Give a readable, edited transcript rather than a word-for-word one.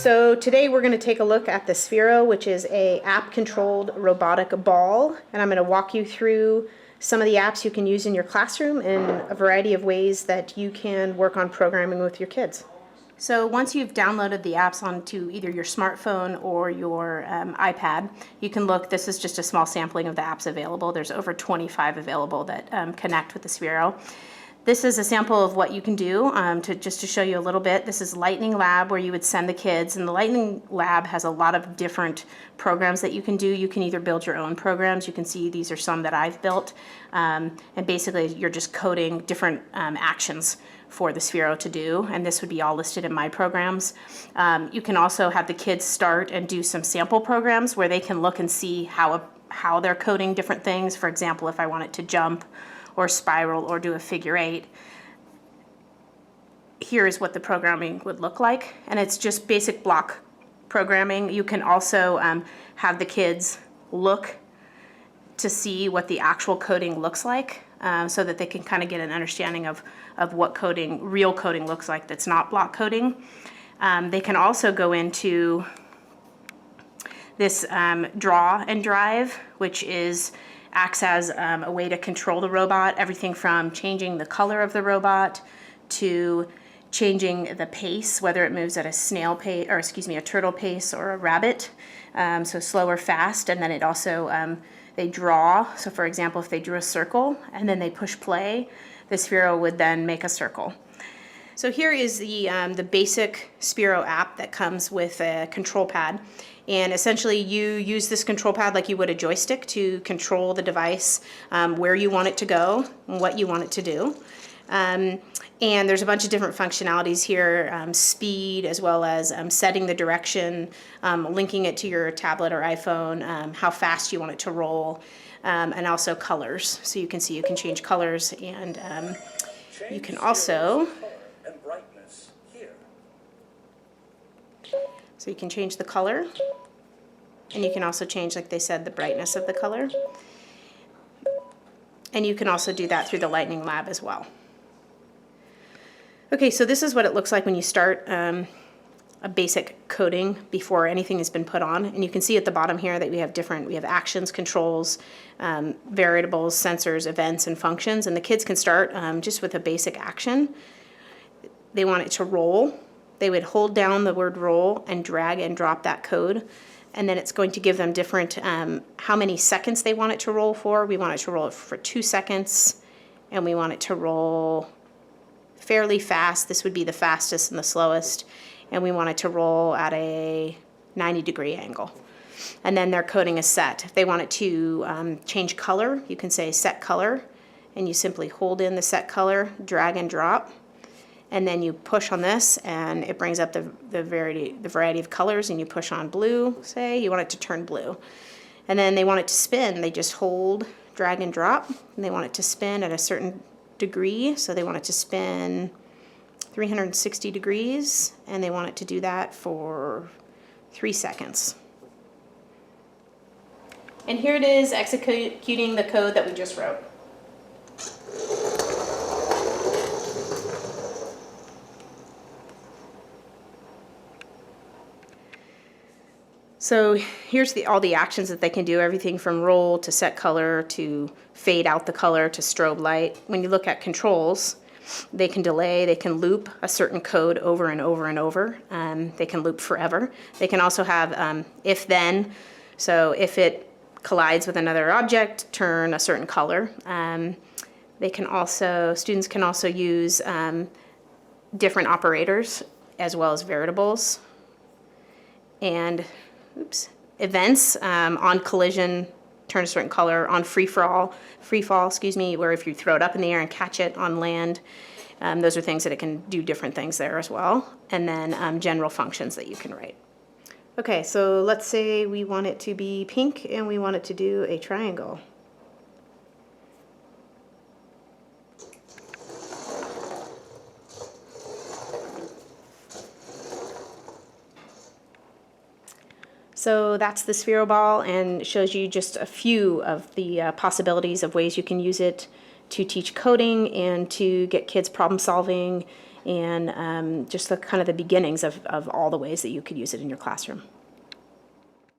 So today we're going to take a look at the Sphero, which is a app-controlled robotic ball, and I'm going to walk you through some of the apps you can use in your classroom and a variety of ways that you can work on programming with your kids. So once you've downloaded the apps onto either your smartphone or your iPad, you can look. This is just a small sampling of the apps available. There's over 25 available that connect with the Sphero. This is a sample of what you can do just to show you a little bit. This is Lightning Lab, where you would send the kids, and the Lightning Lab has a lot of different programs that you can do. You can either build your own programs. You can see these are some that I've built, and basically you're just coding different actions for the Sphero to do, and this would be all listed in my programs. You can also have the kids start and do some sample programs where they can look and see how they're coding different things. For example, if I want it to jump or spiral or do a figure eight, here is what the programming would look like, and it's just basic block programming. You can also have the kids look to see what the actual coding looks like, so that they can kind of get an understanding of what real coding looks like that's not block coding. They can also go into this draw and drive, which acts as a way to control the robot, everything from changing the color of the robot to changing the pace, whether it moves at a snail pace, or a turtle pace or a rabbit, so slow or fast. And then it also, they draw. So for example, if they drew a circle and then they push play, the Sphero would then make a circle. So here is the basic Sphero app that comes with a control pad. And essentially you use this control pad like you would a joystick to control the device, where you want it to go and what you want it to do. And there's a bunch of different functionalities here, speed, as well as setting the direction, linking it to your tablet or iPhone, how fast you want it to roll, and also colors. So you can see you can change colors, and you can also, so you can change the color, and you can also change, like they said, the brightness of the color. And you can also do that through the Lightning Lab as well. Okay, so this is what it looks like when you start a basic coding before anything has been put on. And you can see at the bottom here that we have actions, controls, variables, sensors, events, and functions. And the kids can start just with a basic action. They want it to roll. They would hold down the word roll and drag and drop that code. And then it's going to give them different, how many seconds they want it to roll for. We want it to roll for 2 seconds, and we want it to roll fairly fast. This would be the fastest and the slowest. And we want it to roll at a 90-degree angle. And then their coding is set. If they want it to change color, you can say set color, and you simply hold in the set color, drag and drop. And then you push on this, and it brings up the variety of colors, and you push on blue, say, you want it to turn blue. And then they want it to spin. They just hold, drag and drop, and they want it to spin at a certain degree. So they want it to spin 360 degrees, and they want it to do that for 3 seconds. And here it is executing the code that we just wrote. So here's all the actions that they can do, everything from roll to set color to fade out the color to strobe light. When you look at controls, they can delay, they can loop a certain code over and over and over. They can loop forever. They can also have if-then, so if it collides with another object, turn a certain color. Students can also use different operators as well as variables. And events, on collision, turn a certain color, on free fall, where if you throw it up in the air and catch it on land, those are things that it can do different things there as well. And then general functions that you can write. Okay, so let's say we want it to be pink and we want it to do a triangle. So that's the Sphero ball, and shows you just a few of the possibilities of ways you can use it to teach coding and to get kids problem solving and just the kind of the beginnings of all the ways that you could use it in your classroom.